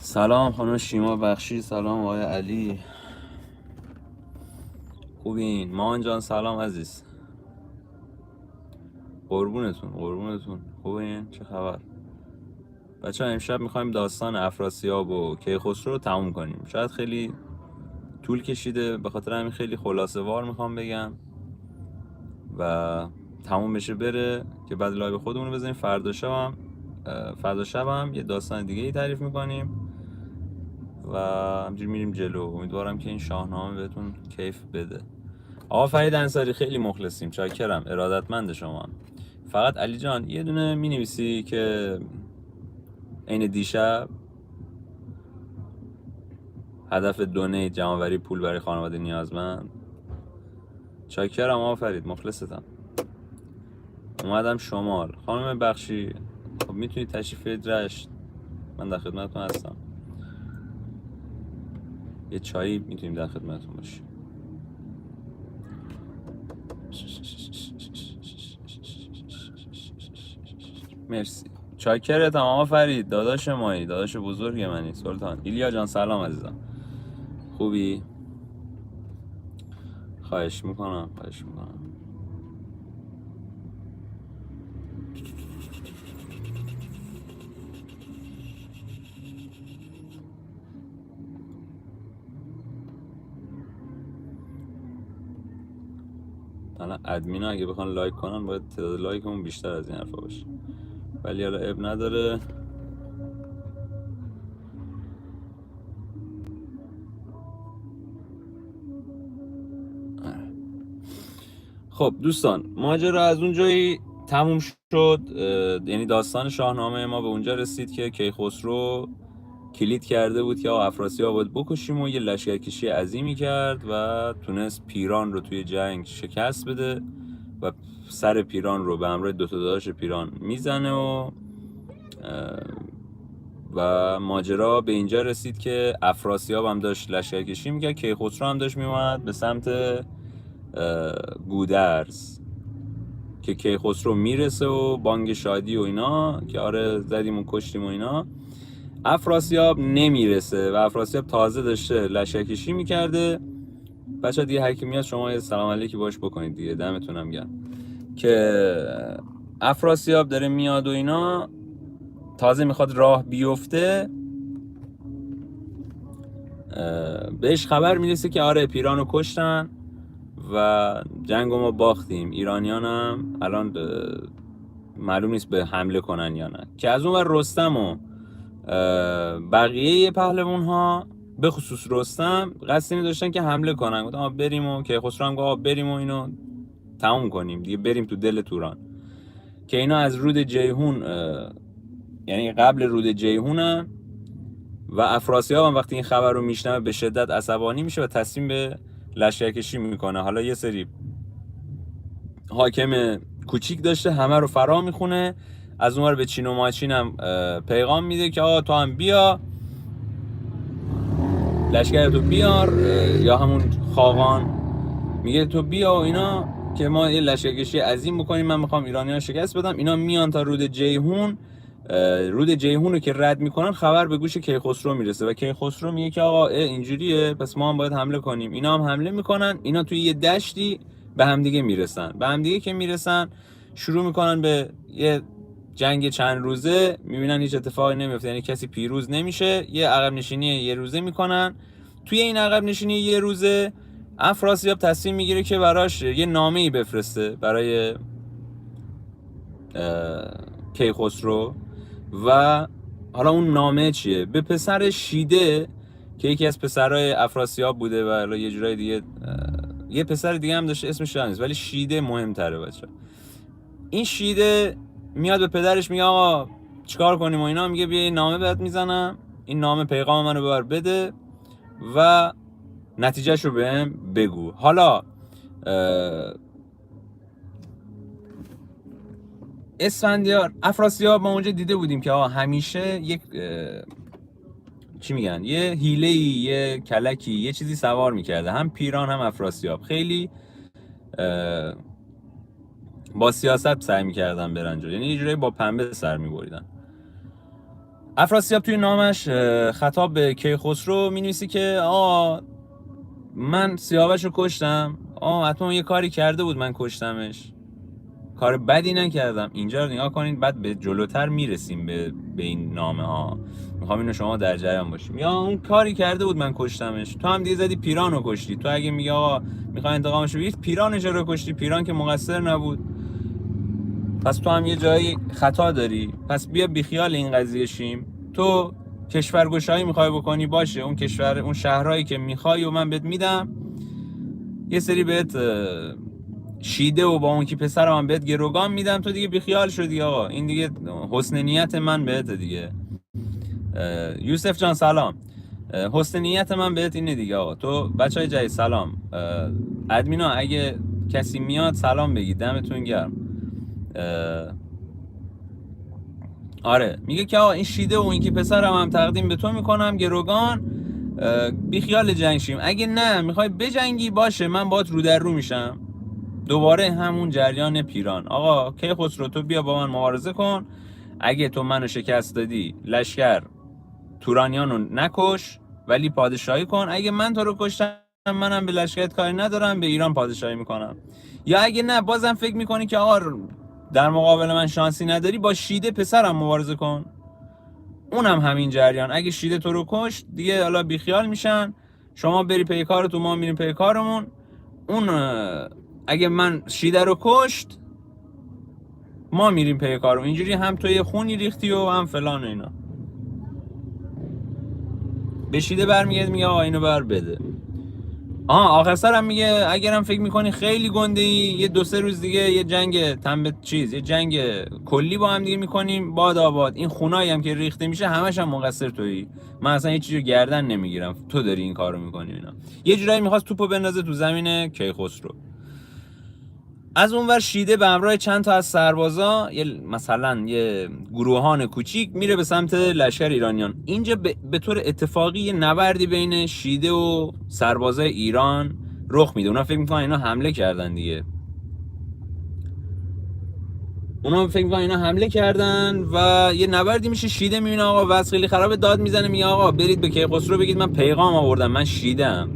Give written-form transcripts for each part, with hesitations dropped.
سلام خانم شیما بخشی، سلام آقای علی، خوبین؟ مان جان سلام عزیز، قربونتون خوبین؟ چه خبر؟ بچه ها امشب میخوایم داستان افراسیاب و کیخسرو رو تموم کنیم. شاید خیلی طول کشیده، به خاطر همین خیلی خلاصه وار میخوام بگم و تموم بشه بره که بعد لایو خودمون رو بزنیم. فردا شبم یه داستان دیگه ای تعریف میکنیم و همجوری میریم جلو. امیدوارم که این شاهنامه بهتون کیف بده. آقا فرید انصاری خیلی مخلصیم، چاکرم، ارادتمند شما. فقط علی جان یه دونه می نویسی که عین دیشب هدف دونیت جمع‌آوری پول برای خانواده نیازمند. چاکرم آقا فرید، مخلصتم. اومدم شمال. خانم بخشی خب میتونی تشریف بیارید رشت، من در خدمتتون هستم. یه چایی میتونیم در خدمتتون باشیم. مرسی، چاکرتم آقا فرید، داداش مایی، داداش بزرگ منی سلطان. ایلیا جان سلام عزیزم، خوبی؟ خواهش میکنم. الان ادمینا اگه بخوان لایک کنن باید تعداد لایکمون بیشتر از این حرفا باشه، ولی حالا اب نداره. خب دوستان، ماجرا از اون جایی تموم شد، یعنی داستان شاهنامه ما به اونجا رسید که کیخسرو کلید کرده بود که افراسیاب باید بکشیم و یه لشکرکشی عظیمی کرد و تونست پیران رو توی جنگ شکست بده و سر پیران رو به همراه دو تا داداش پیران میزنه و ماجرا به اینجا رسید که افراسیاب هم داشت لشکرکشی میکرد، کیخسرو هم داشت میومد به سمت گودرز که کیخسرو میرسه و بانگ شادی و اینا که آره زدیم و کشتیم و اینا. افراسیاب نمیرسه و افراسیاب تازه داشته لشکرکشی میکرده. بچه دیگه هر کی میاد شما یه سلام علیکی باش بکنید دیگه، دمتونم گرم. که افراسیاب داره میاد و اینا، تازه میخواد راه بیفته، بهش خبر میرسه که آره پیرانو کشتن و جنگو ما باختیم. ایرانیان هم الان معلوم نیست به حمله کنن یا نه. که از اون ور رستم و بقیه پهلوان ها به خصوص رستم قصد اینو داشتن که حمله کنن. گفتن بریم و که خسرو هم گفت بریم و اینو تموم کنیم دیگه، بریم تو دل توران. که اینا از رود جیهون، یعنی قبل رود جیهونن و افراسیاب هم وقتی این خبر رو میشنوه به شدت عصبانی میشه و تصمیم به لشکرکشی میکنه. حالا یه سری حاکم کوچیک داشته، همه رو فرا میخونه. از اونور به چین و ماچین هم پیغام میده که آقا تو هم بیا، لشکرتو بیار، یا همون خاقان میگه تو بیا و اینا که ما یه لشکرکشی عظیم بکنیم، من میخوام ایرانیان شکست بدم. اینا میان تا رود جیهون. رود جیهون رو که رد میکنن خبر به گوش کیخسرو میرسه و کیخسرو میگه که آقا اینجوریه، پس ما هم باید حمله کنیم. اینا هم حمله میکنن. اینا توی یه دشتی به همدیگه میرسن. به همدیگه که میرسن شروع میکنن به یه جنگ چند روزه. میبینن هیچ اتفاقی نمیفته، یعنی کسی پیروز نمیشه. یه عقب نشینی یه روزه میکنن. توی این عقب نشینی یه روزه افراسیاب تصمیم میگیره که براش یه نامه‌ای بفرسته برای کیخسرو. و حالا اون نامه چیه؟ به پسر شیده که یکی از پسرای افراسیاب بوده و حالا یه جورای دیگه یه پسر دیگه هم داشته اسمش نیست، ولی شیده مهم‌تره بچه. این شیده میاد به پدرش میگه آقا چیکار کنیم و اینا. میگه بیا این نامه بهت میزنم، این نامه پیغام منو ببر بده و نتیجهش رو بهم بگو. حالا اسفندیار، افراسیاب ما اونجا دیده بودیم که آقا همیشه یک چی میگن، یه هیله‌ای، یه کلکی، یه چیزی سوار میکرده. هم پیران هم افراسیاب خیلی با سیاست سعی میکردن برن جلو، یعنی یه جوری با پنبه سر میبریدن. افراسیاب توی نامش خطاب به کیخسرو می‌نویسی که من سیاوش رو کشتم، حتما یه کاری کرده بود من کشتمش، کار بدی نکردم. اینجا رو نگاه کنید، بعد به جلوتر میرسیم به این نامه ها. میخوام اینو شما در جریان باشیم. یا اون کاری کرده بود من کشتمش، تو هم دیگه زدی پیران رو کشتی. تو اگه میگی آقا میخوای انتقامش رو بگیری، پیرانش رو کشتی، پیران که مقصر نبود، پس تو هم یه جایی خطا داری. پس بیا بیخیال این قضیه شیم. تو کشورگشایی میخوای بکنی، باشه، اون کشور، اون شهرهایی که میخوای و من بهت میدم، یه سری بهت شیده و با اون کی پسرم هم بهت گروگان میدم، تو دیگه بیخیال شدی آقا. این دیگه حسن نیت من بهت دیگه. یوسف جان سلام. حسن نیت من بهت اینه دیگه آقا. تو بچهای جای سلام. ادمینا اگه کسی میاد سلام بگید، دمتون گرم. آره میگه که آقا این شیده و این کی پسرم هم تقدیم به تو میکنم گروگان، بیخیال جنگ شیم. اگه نه میخوای بجنگی، باشه، من باهات رو در رو میشم. دوباره همون جریان پیران. آقا کیخسرو تو بیا با من مبارزه کن، اگه تو منو شکست دادی لشکر تورانیانو نکش ولی پادشاهی کن، اگه من تو رو کشتم منم به لشکرت کاری ندارم، به ایران پادشاهی میکنم. یا اگه نه بازم فکر میکنی که آقا در مقابل من شانسی نداری، با شیده پسرم مبارزه کن، اونم همین جریان. اگه شیده تو رو کشت دیگه حالا بیخیال میشن، شما بری پی کارت و ما میریم پی کارمون. اون اگه من شیده رو کشت ما میریم پی کارمون. اینجوری هم تو یه خونی ریختی و هم فلان و اینا. به شیده برمیگرد میگه آقا اینو بر بده. آخر سرم میگه اگرم فکر میکنی خیلی گنده ای، یه 2-3 روز دیگه یه جنگ یه جنگ کلی با هم دیگه میکنیم، باد آباد. این خونایی هم که ریخته میشه همش هم مقصر تویی، من اصلا هیچ چیزو گردن نمیگیرم، تو داری این کارو میکنی. اینا یه جورایی میخواست توپو بندازه تو زمین کیخسرو. از اونور شیده به همراه چند تا از سربازا، مثلا یه گروهان کوچیک، میره به سمت لشکر ایرانیان. اینجا به طور اتفاقی یه نبردی بین شیده و سربازای ایران رخ میده. اونا فکر میکنن اینا حمله کردن دیگه. و یه نبردی میشه. شیده میبینه آقا وضع خیلی خرابه، داد میزنه، میگه آقا برید به کیخسرو بگید من پیغام آوردم، من شیده‌ام.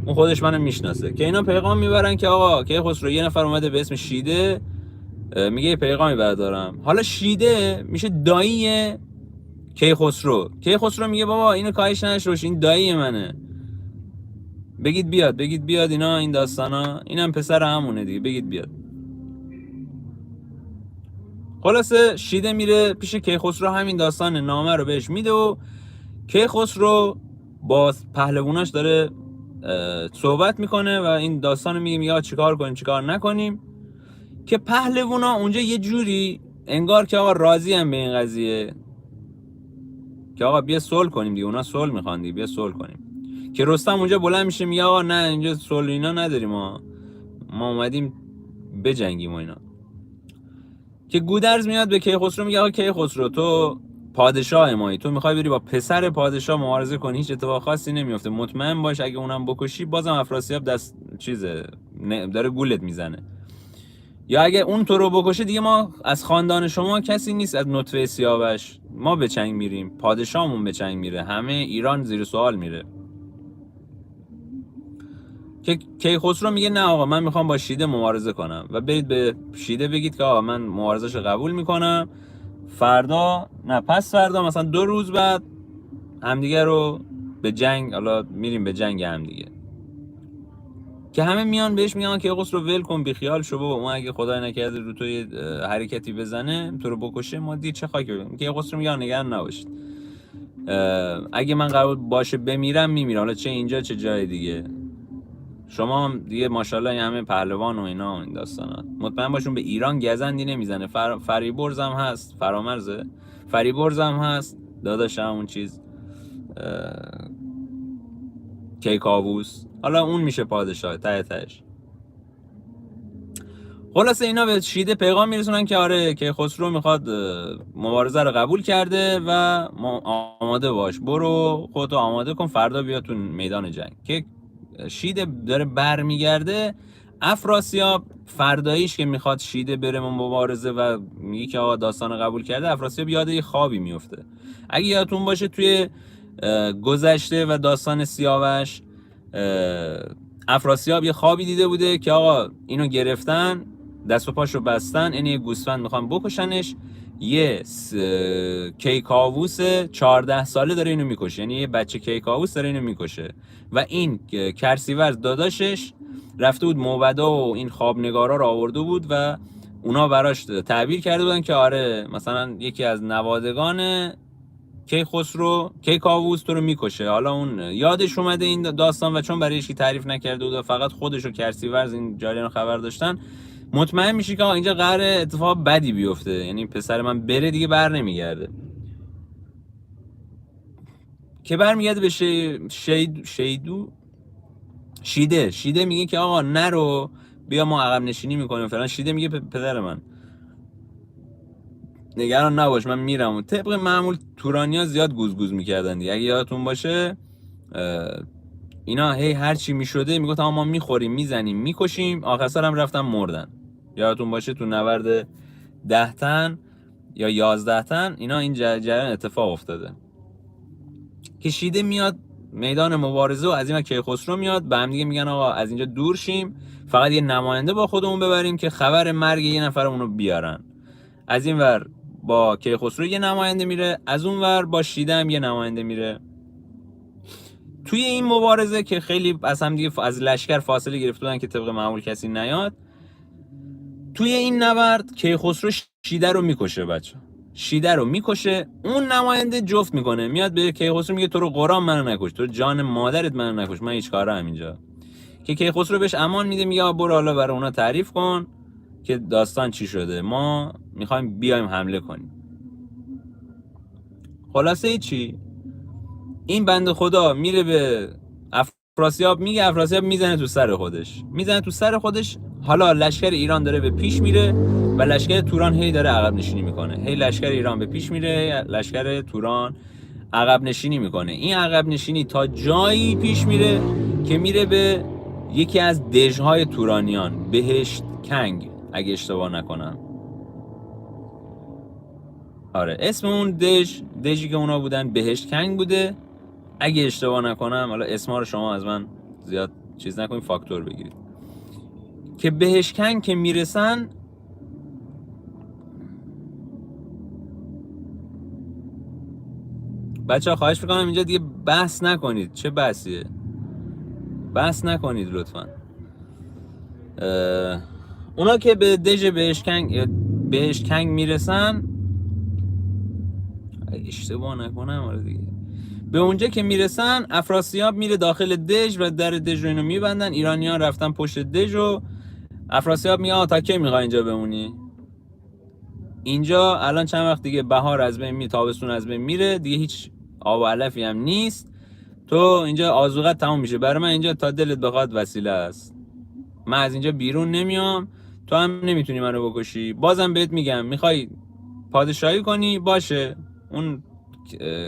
اون خودش منو میشناسه. که اینا پیغام میبرن که آقا کیخسرو یه نفر اومده به اسم شیده، میگه پیغامی بردارم. حالا شیده میشه دایی کیخسرو. کیخسرو میگه بابا اینو کاهش نشوش، این دایی منه، بگید بیاد اینا، این داستانا، اینم پسر همونه دیگه، بگید بیاد. خلاصه شیده میره پیش کیخسرو، همین داستان نامه رو بهش میده و کیخسرو با پهلواناش داره صحبت میکنه و این داستانو میگه چیکار کنیم چیکار نکنیم. که پهلوانا اونجا یه جوری انگار که آقا راضی هم به این قضیه که آقا بیا صلح کنیم دیگه، اونا صلح میخوان دیگه، بیا صلح کنیم. که رستم اونجا بلند میشه میگه آقا نه اینجا صلح اینا نداریم، ما اومدیم بجنگیم و اینا. که گودرز میاد به کیخسرو میگه آقا کیخسرو تو پادشاه مایی، تو میخوای بری با پسر پادشاه مبارزه کنی، هیچ اتفاق خاصی نمیفته، مطمئن باش اگه اونم بکشی بازم افراسیاب دست داره گولت میزنه. یا اگه اون تو رو بکشه دیگه ما از خاندان شما کسی نیست از نطفه سیاوش، ما به چنگ میریم، پادشاهمون به چنگ میره، همه ایران زیر سوال میره. که کیخسرو میگه نه آقا من میخوام با شیده مبارزه کنم و برید به شیده بگید که آقا من مبارزهشو قبول میکنم، فردا نه پس فردا مثلا 2 روز بعد همدیگه رو به جنگ، حالا میریم به جنگ همدیگه. که همه میان بهش میگن که کیخسرو ول کن بیخیال شو بابا، اون اگه خدای نکرده رو تو حرکتی بزنه تو رو بکشه ما دیگه چه خاکی بگیم. که کیخسرو میگه نگران نباشید، اگه من قرار باشه بمیرم میمیرم، حالا چه اینجا چه جای دیگه، شما هم دیگه ماشاءالله همه پهلوان و اینا و این داستانا، مطمئن باشون به ایران گزندی نمیزنه. فریبرز هم هست، فرامرزه، فریبرز هم هست داداش همون چیز کیکاووس، حالا اون میشه پادشاه ته تهش. خلاصه اینا به شیده پیغام میرسونن که آره کیخسرو میخواد مبارزه رو قبول کرده و آماده باش، برو خودتو آماده کن فردا بیا تو میدان جنگ. که شیده داره برمیگرده، افراسیاب فرداییش که میخواد شیده بره مبارزه و میگه که آقا داستان قبول کرده، افراسیاب یاد یه خوابی میفته. اگه یادتون باشه توی گذشته و داستان سیاوش، افراسیاب یه خوابی دیده بوده که آقا اینو گرفتن، دست و پاشو بستن، این یه گوسفند میخوان بکشنش، یه کیکاووس 14 ساله داره اینو میکشه، یعنی یه بچه کیکاووس داره اینو میکشه و این کرسیورز داداشش رفته بود موبدا و این خوابنگارا رو آورده بود و اونا براش تعبیر کرده بودن که آره مثلا یکی از نوادگان کیکاووس تو رو میکشه. حالا اون یادش اومده این داستان و چون برای هیچکی تعریف نکرده بود و فقط خودش و کرسیورز این جریان خبر داشتن، مطمئن میشی که اینجا قراره اتفاق بدی بیفته، یعنی پسر من بره دیگه بر نمیگرده. که برمیگرده به شیده میگه که آقا نرو، بیا ما عقب نشینی میکنیم فلان. شیده میگه پدر من نگران نباش من میرم. و طبق معمول تورانیا زیاد گوزگوز میکردن دیگه. اگه یادتون باشه اینا هی هر چی میشده میگفت ما میخوریم میزنیم میکشیم، آخر سر هم رفتن مردن. یادتون باشه تو نبرد 10 تن یا 11 تن اینا این جریان اتفاق افتاده. که شیده میاد میدان مبارزه و از این کیخسرو میاد، به هم دیگه میگن آقا از اینجا دور شیم، فقط یه نماینده با خودمون ببریم که خبر مرگ یه نفرمون رو بیارن. از این ور با کیخسرو یه نماینده میره، از اون ور با شیده هم یه نماینده میره. توی این مبارزه که خیلی از هم دیگه از لشکر فاصله گرفته بودن که طبق معمول کسی نیاد، توی این نبرد کیخسرو شیده رو میکشه. بچه شیده رو میکشه، اون نماینده جفت میکنه، میاد به کیخسرو میگه تو رو قرآن منو نکش، تو جان مادرت منو نکش، من هیچ کارم اینجا. که کیخسرو بهش امان میده، میگه برو حالا برای اونا تعریف کن که داستان چی شده، ما میخوایم بیایم حمله کنیم. خلاصه چی؟ این بنده خدا میره به افراسیاب میگه، افراسیاب میزنه تو سر خودش. حالا لشکر ایران داره به پیش میره و لشکر توران هی داره عقب نشینی میکنه. هی لشکر ایران به پیش میره، لشکر توران عقب نشینی میکنه. این عقب نشینی تا جایی پیش میره که میره به یکی از دژهای تورانیان، بهشت کنگ اگه اشتباه نکنم. آره اسم اون دژی که اونا بودن بهشت کنگ بوده اگه اشتباه نکنم. حالا اسما رو شما از من زیاد چیز نکنید، فاکتور بگیرید. که بهشت کنگ که میرسن، بچه ها خواهش میکنم اینجا دیگه بحث نکنید. چه بحثیه؟ بحث نکنید لطفا. اونا که به دژ بهشت کنگ میرسن، اشتباه نکنم آره دیگه، به اونجا که میرسن افراسیاب میره داخل دژ و در دژ رو اینو میبندن. ایرانیان رفتن پشت دژ و افراسیاب میگه تا کی میخوای اینجا بمونی؟ اینجا الان چند وقت دیگه بهار از بین میره، تابستون از بین میره دیگه، هیچ آب و علفی هم نیست، تو اینجا آذوقت تموم میشه. برای من اینجا تا دلت بخواد وسیله است، من از اینجا بیرون نمیام، تو هم نمیتونی منو بکشی. بازم بهت میگم میخوای پادشاهی کنی باشه، اون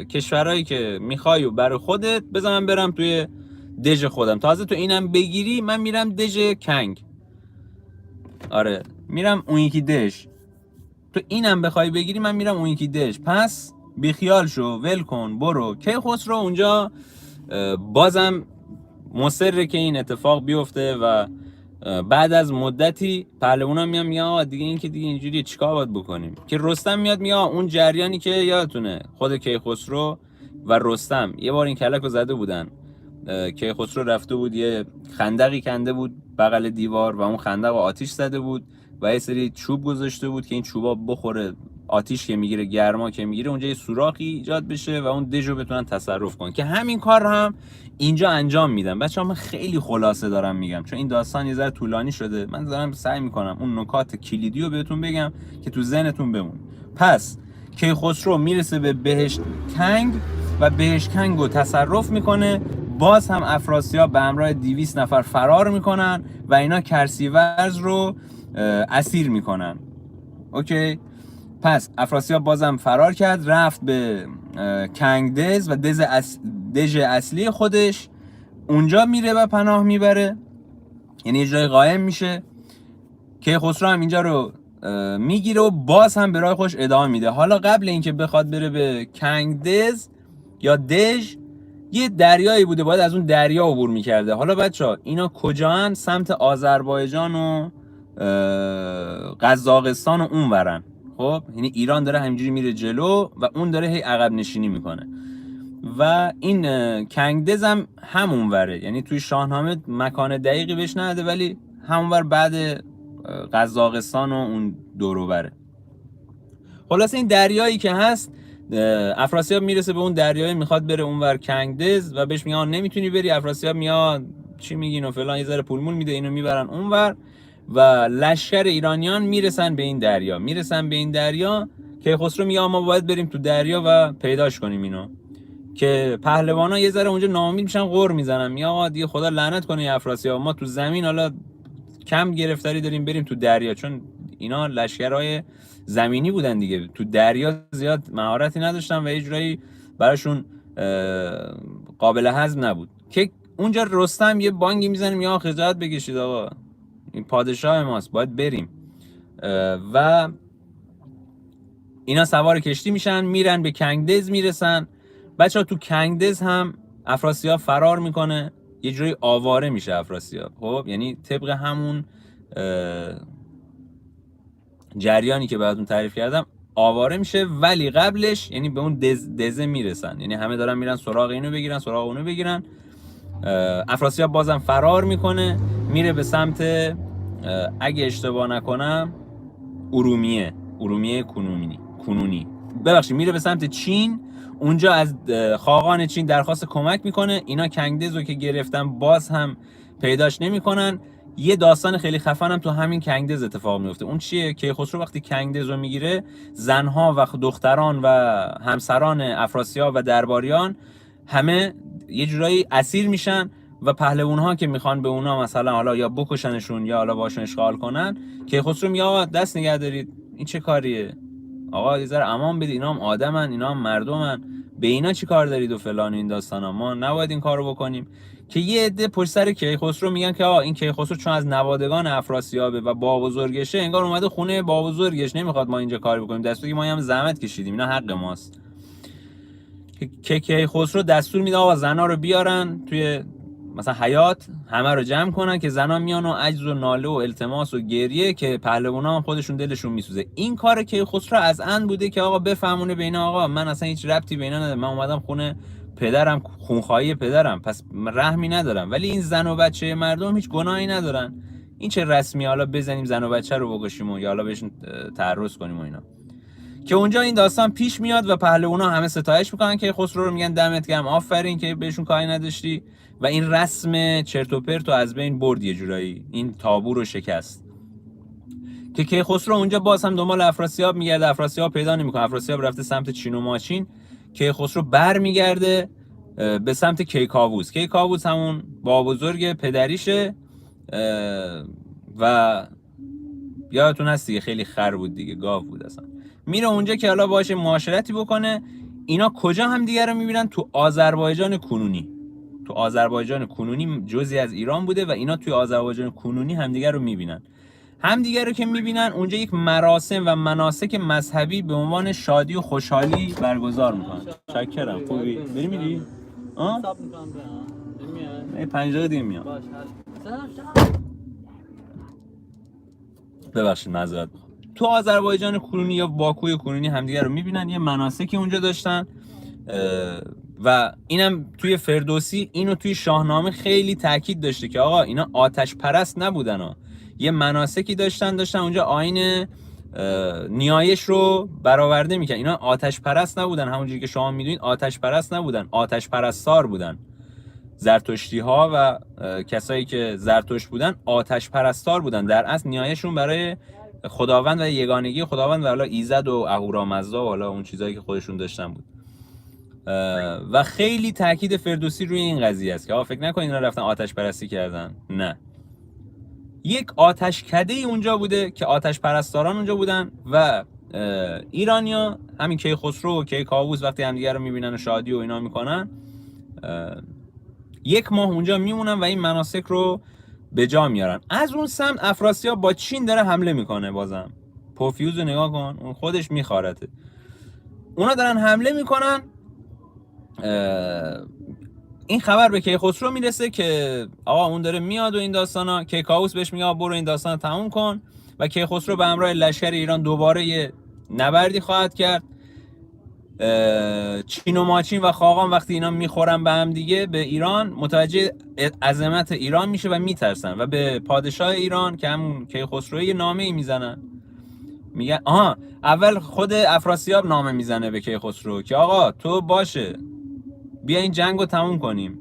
کشورهایی که میخوای و برای خودت بذار من برم توی دژ خودم. تازه تو اینم بگیری من میرم دژ کنگ، آره میرم اون یکی دژ. تو اینم بخوای بگیری من میرم اون یکی دژ. پس بیخیال شو، ول کن، برو. کیخسرو اونجا بازم مصره که این اتفاق بیفته و بعد از مدتی پهلوانا میگن آقا دیگه این که دیگه اینجوری چیکار باید بکنیم؟ که رستم میاد میگه اون جریانی که یادتونه خود کیخسرو و رستم یه بار این کلک رو زده بودن، کیخسرو رفته بود یه خندقی کنده بود بغل دیوار و اون خندق رو آتیش زده بود و یه سری چوب گذاشته بود که این چوبا بخوره، آتیش که میگیره گرما که میگیره اونجا یه سوراخی ایجاد بشه و اون دژو بتونن تصرف کنن. که همین کار هم اینجا انجام میدم. بچه‌ها من خیلی خلاصه دارم میگم چون این داستان یه ذره طولانی شده، من دارم سعی میکنم اون نکات کلیدی رو بهتون بگم که تو ذهنتون بمونه. پس کیخسرو میرسه به بهشت کنگ و بهشت کنگ رو تصرف میکنه. باز هم افراسیاب به همراه 200 نفر فرار میکنن و اینا کرسیورز رو اسیر میکنن. اوکی، پس افراسیاب بازم فرار کرد، رفت به کنگدز و دژ اصلی خودش، اونجا میره و پناه میبره، یعنی یه جای قایم میشه. کیخسرو هم اینجا رو میگیره و باز هم به راه خوش ادامه میده. حالا قبل اینکه بخواد بره به کنگدز یا دژ، یه دریایی بوده، باید از اون دریا عبور میکرده. حالا بچه‌ها اینا کجاان؟ سمت آذربایجان و قزاقستان و اون ورن. خب یعنی ایران داره همینجوری میره جلو و اون داره هی عقب نشینی میکنه و این کنگدز هم همون وره، یعنی توی شاهنامه مکان دقیقی بهش نده ولی همون ور بعد قزاقستان و اون دورو بره. خلاصه این دریایی که هست، افراسیاب میرسه به اون دریایی، میخواد بره اونور کنگدز و بهش میگن نمیتونی بری. افراسیاب میاد چی میگین و فلان، یه ذره پول مول میده، اینو میبرن اونور و لشکر ایرانیان میرسن به این دریا. کیخسرو میگه ما باید بریم تو دریا و پیداش کنیم اینو. که پهلوانا یه ذره اونجا ناامید میشن، غر میزنن، میگه آقا دیگه خدا لعنت کنه افراسیاب، ما تو زمین حالا کم گرفتاری داریم، بریم تو دریا. چون اینا لشکرهای زمینی بودن دیگه، تو دریا زیاد مهارتی نداشتن و یه جورایی براشون قابل هضم نبود. که اونجا رستم یه بانگی میزنه، میگه خجالت بکشید آقا، این پادشاه ماست، باید بریم. و اینا سوار کشتی میشن، میرن به کنگدز میرسن. بچه‌ها تو کنگدز هم افراسیاب فرار میکنه، یه جوری آواره میشه افراسیاب. خب یعنی طبق همون جریانی که بعدون تعریف کردم آواره میشه، ولی قبلش یعنی به اون دزه میرسن، یعنی همه دارن میرن سراغ اینو بگیرن، سراغ اونو بگیرن. افراسیاب بازم فرار میکنه، میره به سمت اگه اشتباه نکنم ارومیه کنونی ببخشید، میره به سمت چین. اونجا از خاقان چین درخواست کمک میکنه. اینا کنگدز رو که گرفتن باز هم پیداش نمیکنن. یه داستان خیلی خفن هم تو همین کنگدز اتفاق میفته. اون چیه؟ کیخسرو وقتی کنگدز رو میگیره، زنها و دختران و همسران افراسیاب و درباریان همه یه جورایی اسیر میشن و پهلوان‌ها که میخوان به اونا مثلا حالا یا بکشنشون یا حالا باشون اشغال کنن، کیخسرو میگه آقا دست نگه دارید، این چه کاریه؟ آقا یه ذره امان بدید، اینا هم آدمن، اینا هم مردمن، به اینا چی کار دارید و فلان این داستانا، ما نباید این کارو بکنیم. که یه عده پشت سر کیخسرو میگن که آقا این کیخسرو چون از نوادگان افراسیابه و با بزرگشه، انگار اومده خونه با بزرگش، نمیخواد ما اینجا کار بکنیم، دستوری ما هم زحمت کشیدیم، اینا حق ماست. که کیخسرو دستور میده آقا زنا رو بیارن توی مثلا حیات، همه رو جمع کنن که زنا میان و عجز و ناله و التماس و گریه، که پهلوانا هم خودشون دلشون میسوزه. این کار کیخسرو از ان بوده که آقا بفهمونه به اینا آقا من اصلا هیچ ربطی به اینا ندارم، من اومدم خونه پدرم، خونخواهی پدرم، پس رحمی ندارم. ولی این زن و بچه مردم هیچ گناهی ندارن، این چه رسمی حالا بزنیم زن و بچه رو بکشیم و یا حالا بهشون تعرض کنیم و اینا. که اونجا این داستان پیش میاد و پهلوانا همه ستایش میکنن که خسرو رو، میگن دمت گرم، آفرین که بهشون کاری نداشتی و این رسم چرت و پرت رو از بین برد، یه جورایی این تابو رو شکست. که کیخسرو اونجا باز هم دنبال افراسیاب میگرده، افراسیاب پیدا نمیکنه، افراسیاب رفته سمت چین و ماچین. کیخسرو برمیگرده به سمت کیکاووس. کیکاووس همون با بزرگ پدریشه و یادتون هست دیگه خیلی خر بود دیگه، گاو بود اصلا. میره اونجا که حالا باشه معاشرتی بکنه. اینا کجا هم دیگه رو میبینن؟ تو آذربایجان کنونی. تو آذربایجان کنونی جزئی از ایران بوده و اینا توی آذربایجان کنونی همدیگه رو میبینن. همدیگه رو که میبینن اونجا یک مراسم و مناسک مذهبی به عنوان شادی و خوشحالی برگزار میکنن. چکرم خوبی؟ بری میری؟ آه؟ حساب میکنم برم. 5 دقیقه دیگه میام. ببخشید معذرت میخوام. تو آذربایجان کنونی یا باکوی کنونی همدیگه رو میبینن، یه مناسکی اونجا داشتن و اینم توی فردوسی اینو توی شاهنامه خیلی تاکید داشته که آقا اینا آتش پرست نبودن ها. یه مناسکی داشتن اونجا آیین نیایش رو برآورده میکنن. اینا آتش پرست نبودن، همونجوری که شما میدونید آتش پرست نبودن، آتش پرستار بودن. زرتشتی ها و کسایی که زرتشت بودن آتش پرستار بودن، در اصل نیایشون برای خداوند و یگانگی خداوند و حالا ایزد و اهورامزدا و حالا اون چیزایی که خودشون داشتن بود. و خیلی تاکید فردوسی روی این قضیه است که آقا فکر نکنید اینا رفتن آتش پرستی کردن، نه، یک آتش کده ای اونجا بوده که آتش پرستاران اونجا بودن و ایرانیا همین کیخسرو و کیکاووس وقتی همدیگه رو میبینن و شادی و اینا میکنن، 1 ماه اونجا میمونن و این مناسک رو به جا میارن. از اون سمت افراسیاب با چین داره حمله میکنه. بازم پوفیوز رو نگاه کن، اون خودش میخارته. اونا دارن حمله میکنن. این خبر به کیخسرو میرسه که آقا اون داره میاد و این داستانا. کیکاووس بهش میگه برو این داستان رو تموم کن و کیخسرو به همراه لشکر ایران دوباره یه نبردی خواهد کرد. چین و ماچین و خاقان وقتی اینا میخورن به هم دیگه به ایران، متوجه عظمت ایران میشه و میترسن و به پادشاه ایران که همون کیخسرو یه نامه‌ای میزنن. میگن اول خود افراسیاب نامه میزنه به کیخسرو که آقا تو باشه بیا این جنگو تموم کنیم.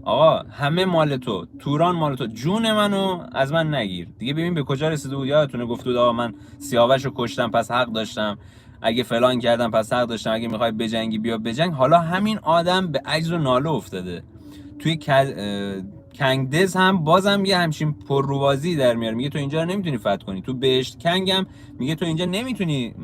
آقا همه مال تو، توران مال تو، جون منو از من نگیر دیگه. ببین به کجا رسیده بود. یادتونه گفت بود آقا من سیاوشو کشتم پس حق داشتم، اگه فلان کردم پس حق داشتم، اگه میخوای بجنگی بیا بجنگ. حالا همین آدم به عجز و ناله افتاده. توی کنگدز هم بازم یه همچین پرروازی در میاره. میگه تو اینجا رو نمیتونی فتح کنی. تو بهشت کنگ هم میگه تو اینجا نمیتونی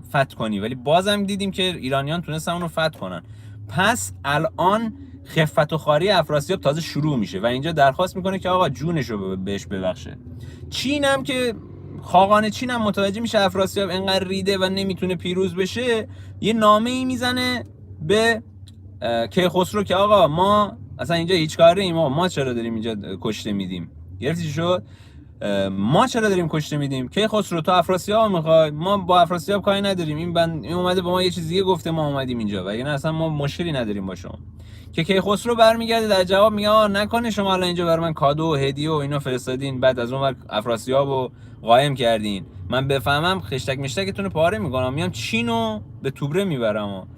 فتح کنی. ولی بازم دیدیم که ایرانیان تونستن اون رو فتح کنن. پس الان خفت و خواری افراسیاب تازه شروع میشه و اینجا درخواست میکنه که آقا جونش رو بهش ببخشه. چین هم که خاقان چین هم متوجه میشه افراسیاب انقدر ریده و نمیتونه پیروز بشه، یه نامه ای میزنه به کیخسرو که آقا ما اصلا اینجا هیچ کاره ایم، ما چرا داریم اینجا کشته میدیم. گرفتی چی شد؟ ما چرا داریم کشته میدیم؟ کیخسرو تو افراسیاب میخوای؟ ما با افراسیاب کاری نداریم. این اومده به ما یه چیز دیگه گفته، ما اومدیم اینجا و یعنی اصلا ما مشکلی نداریم با شما. که کیخسرو برمیگرده در جواب میگه نکنه شما الان اینجا برای من کادو و هدیه و اینا فرستادین، بعد از اون ور افراسیابو قایم کردین. من بفهمم خشتک مشتکتون رو پاره میکنم، میام چینو به توبره میبرم.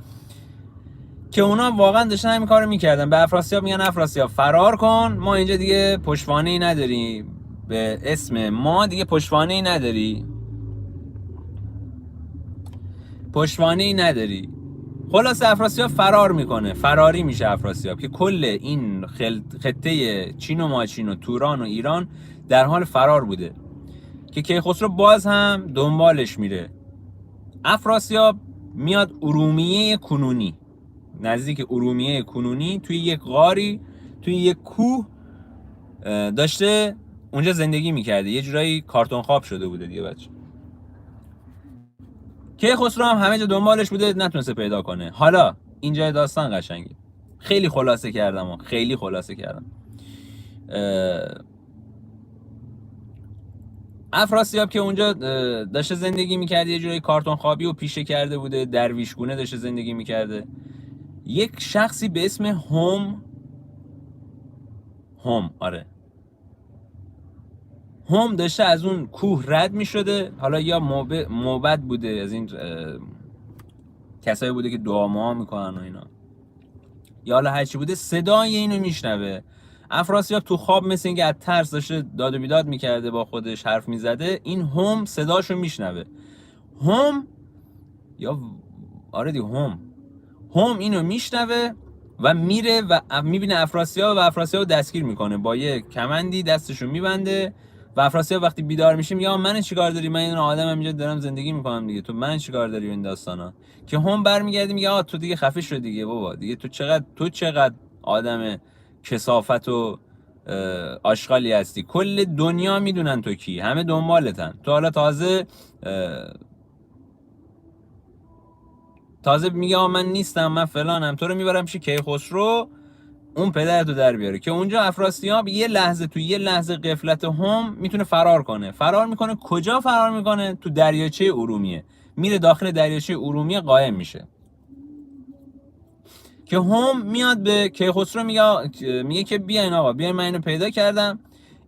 که اونا واقعا داشتن همین کارو میکردن. به افراسیاب میگن افراسیاب فرار کن، ما اینجا دیگه پشتوانه‌ای نداری، به اسم ما دیگه پشتوانه‌ای نداری، پشتوانه‌ای نداری. خلاص افراسیاب فرار میکنه، فراری میشه افراسیاب که کل این خطه چین و ماچین و توران و ایران در حال فرار بوده که کیخسرو باز هم دنبالش میره. افراسیاب میاد ارومیه کنونی، نزدیک ارومیه کنونی، توی یک غاری، توی یک کوه داشته اونجا زندگی میکرده. یه جورایی کارتون خواب شده بوده دیگه بچه. کیخسرو هم همه جا دنبالش بوده، نتونسته پیدا کنه. حالا اینجا داستان قشنگه. خیلی خلاصه کردم افراسیاب که اونجا داشته زندگی میکرده، یه جورایی کارتون خوابی و پیشه کرده بوده، درویشگونه داشته زندگی میکرده. یک شخصی به اسم هم داشته از اون کوه رد می شده. حالا یا موبد بوده، از این کسایی بوده که دعا میکنن و اینا، یا حالا هرچی بوده، صدای اینو میشنوه. افراسیاب تو خواب مثل اینکه از ترس داشته داد و بیداد میکرده، با خودش حرف میزده. این هم صداشو میشنوه. هم اینو میشنوه و میره و میبینه افراسیاب و افراسیاب دستگیر میکنه، با یه کمندی دستشو میبنده. و افراسیاب وقتی بیدار میشه میگه من چیکار داری؟ من این آدمم اینجا دارم زندگی میکنم دیگه، تو من چیکار داری این داستانا؟ که هم برمیگرده میگه تو دیگه خفه شو دیگه بابا، دیگه تو چقدر آدم کثافت و آشغالی هستی، کل دنیا میدونن تو کی، همه دنبالتن، تو حالا تازه میگه من نیستم، من فلانم، تو رو میبرم پیش کیخسرو اون پدرتو در بیاره. که اونجا افراسیاب یه لحظه غفلت هم میتونه فرار میکنه. کجا فرار میکنه؟ تو دریاچه ارومیه. میره داخل دریاچه ارومیه قایم میشه. که هم میاد به کیخسرو میگه که بیاین آقا، بیاین من اینو پیدا کردم.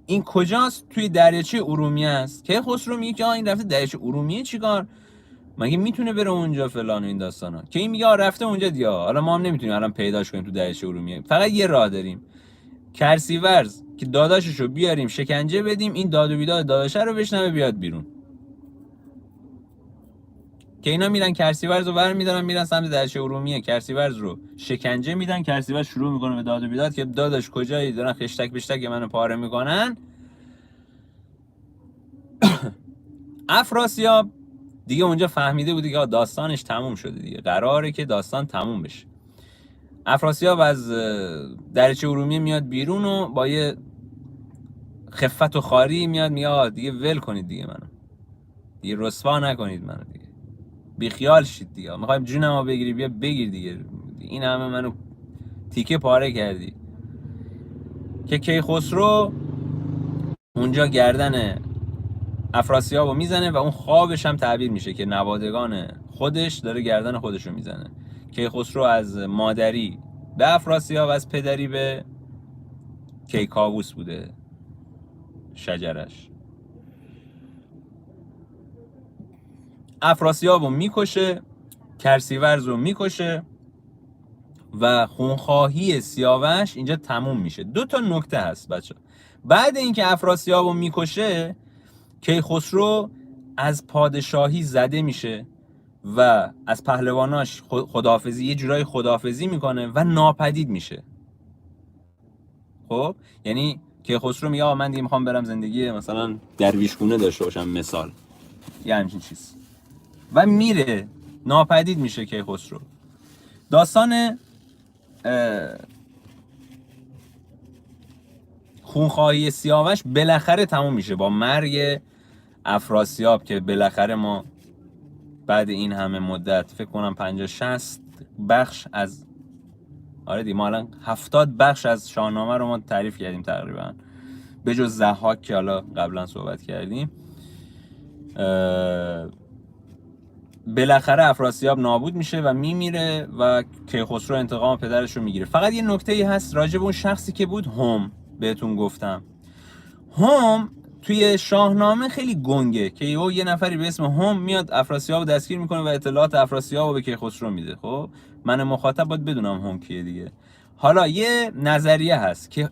این کجاست؟ توی دریاچه ارومیه است. کیخسرو میگه که این رفته دریاچه ارومیه چیکار؟ مگه میتونه بره اونجا فلان و این داستانا؟ که این میگه رفته اونجا دیگه، حالا ما هم نمیتونیم الان پیداش کنیم تو دریاچه ارومیه، فقط یه راه داریم، کرسیورز که داداششو بیاریم شکنجه بدیم، این داد و بیداد داداشه رو بشنوه بیاد بیرون. که اینا میرن کرسیورز رو برمیدارن میرن سمت دریاچه ارومیه، کرسیورز رو شکنجه میدن. کرسیورز شروع میکنه به داد و بیداد که داداش کجایی، دارن خشتک بشتک منو پاره میکنن. افراسیاب دیگه اونجا فهمیده بود که داستانش تموم شده دیگه، قراره که داستان تموم بشه. افراسیاب از دریاچه ارومیه میاد بیرون و با یه خفت و خاری میاد میاد دیگه ول کنید دیگه منو، دیگه رسوا نکنید منو دیگه، بیخیال شید دیگه، میخوایم جونمو بگیری بیا بگیر دیگه، این همه منو تیکه پاره کردی. که کیخسرو اونجا گردن افراسیابو میزنه و اون خوابش هم تعبیر میشه که نوادگان خودش داره گردن خودشو میزنه. کیخسرو از مادری به افراسیاب، از پدری به کیکاووس بوده شجرش. افراسیابو میکشه، کرسیورز رو میکشه و خونخواهی سیاوش اینجا تموم میشه. 2 تا نکته هست بچه. بعد اینکه افراسیابو میکشه، کیخسرو از پادشاهی زده میشه و از پهلواناش خداحافظی، یه جورای خداحافظی میکنه و ناپدید میشه. خب یعنی کیخسرو میگه من دیگه میخوام برم زندگی مثلا درویشگونه داشته باشم، مثال یه همچین چیز، و میره، ناپدید میشه کیخسرو. داستان خونخواهی سیاوش بالاخره تموم میشه با مرگ افراسیاب، که بالاخره ما بعد این همه مدت فکر کنم 50-60 بخش از ما الان 70 بخش از شاهنامه رو ما تعریف کردیم تقریبا، به جز ضحاک که حالا قبلا صحبت کردیم. بالاخره افراسیاب نابود میشه و میمیره و کیخسرو انتقام پدرش رو میگیره. فقط یه نکته‌ای هست راجع به اون شخصی که بود، هم بهتون گفتم. هم توی شاهنامه خیلی گنگه که یه نفری به اسم هم میاد افراسیاب رو دستگیر میکنه و اطلاعات افراسیاب رو به کیخسرو میده. خب من مخاطب باید بدونم هم کیه دیگه. حالا یه نظریه هست که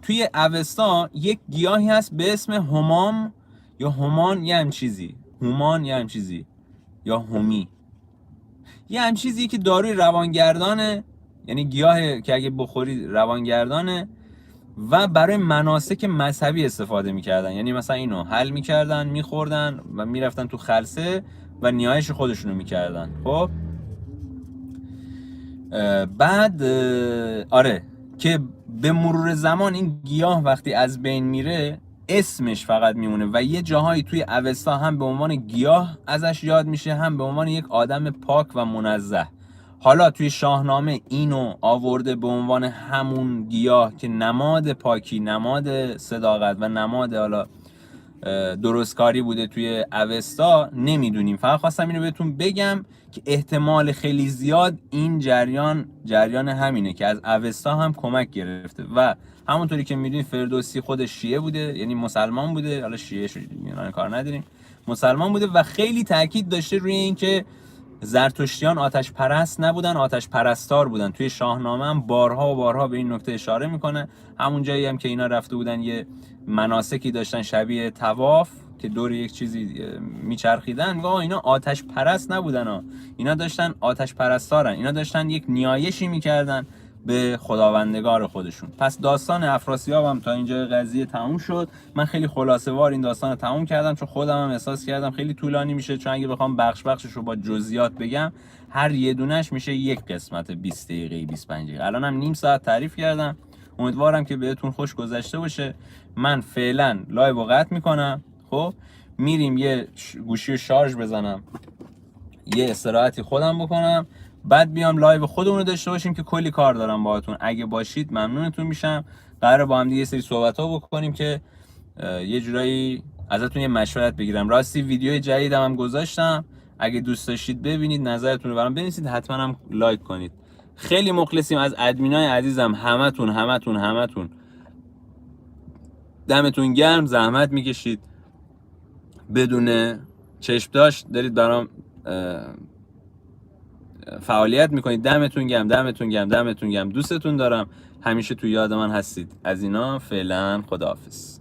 توی اوستا یک گیاهی هست به اسم همام یا همان یه هم چیزی، همان یه هم چیزی یا همی یه هم چیزی که داروی روانگردانه، یعنی گیاه که اگه بخوری روانگردانه و برای مناسک مذهبی استفاده میکردن. یعنی مثلا اینو حل میکردن، میخوردن و میرفتن تو خلسه و نیایش خودشونو میکردن. خب بعد آره که به مرور زمان این گیاه وقتی از بین میره اسمش فقط میمونه و یه جاهایی توی اوستا هم به عنوان گیاه ازش یاد میشه، هم به عنوان یک آدم پاک و منزه. حالا توی شاهنامه اینو آورده به عنوان همون گیاه که نماد پاکی، نماد صداقت و نماد حالا درستکاری بوده توی اوستا، نمیدونیم. فقط خواستم اینو بهتون بگم که احتمال خیلی زیاد این جریان همینه که از اوستا هم کمک گرفته و همونطوری که میدونید فردوسی خودش شیعه بوده، یعنی مسلمان بوده، حالا شیعه شدیم کار نداریم، مسلمان بوده و خیلی تاکید داشته روی این که زرتشتیان آتش پرست نبودن، آتش پرستار بودن. توی شاهنامه هم بارها و بارها به این نکته اشاره میکنه. همون جایی هم که اینا رفته بودن یه مناسکی داشتن شبیه طواف که دور یک چیزی میچرخیدن، میگه اینا آتش پرست نبودن اینا داشتن آتش پرستارن، اینا داشتن یک نیایشی میکردن به خداوندگار خودشون. پس داستان افراسیاب هم تا اینجا قضیه تموم شد. من خیلی خلاصه وار این داستان رو تموم کردم چون خودم هم احساس کردم خیلی طولانی میشه، چون اگه بخوام بخشش رو با جزئیات بگم هر یه دونش میشه یک قسمت 20 دقیقه 25 دقیقه. الانم نیم ساعت تعریف کردم. امیدوارم که بهتون خوش گذشته باشه. من فعلا لایو رو قطع میکنم. خب میریم یه گوشی رو شارژ بزنم، یه استراحتی خودم بکنم، بعد بیام لایو خودمون رو داشته باشیم که کلی کار دارم باهاتون. اگه باشید ممنونتون میشم. قراره با هم دیگه یه سری صحبت‌ها بکنیم که یه جورایی ازتون یه مشورت بگیرم. راستی ویدیو جدیدم هم گذاشتم، اگه دوست داشتید ببینید نظرتون رو برام بنویسید، حتما هم لایک کنید. خیلی مخلصیم از ادمینای عزیزم، همتون دمتون گرم، زحمت میکشید، بدون چشم داشت دارید برام فعالیت میکنید. دمتون گرم، دوستتون دارم، همیشه تو یاد من هستید. از اینا فعلا خداحافظ.